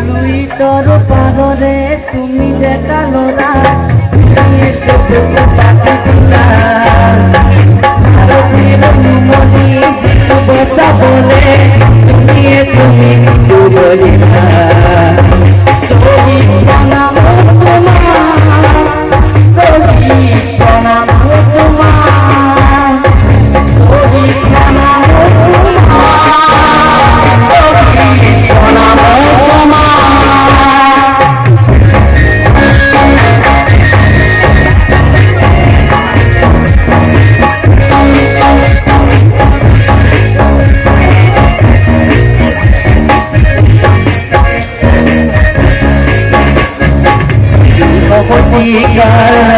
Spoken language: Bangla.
লুইটর পাগরে তুমি দেখালো বসা বলে তুমি তুমি বলিলা শহীদ প্রণাম তোমার শহীদ প্রণাম তোমার শহীদ প্রণাম God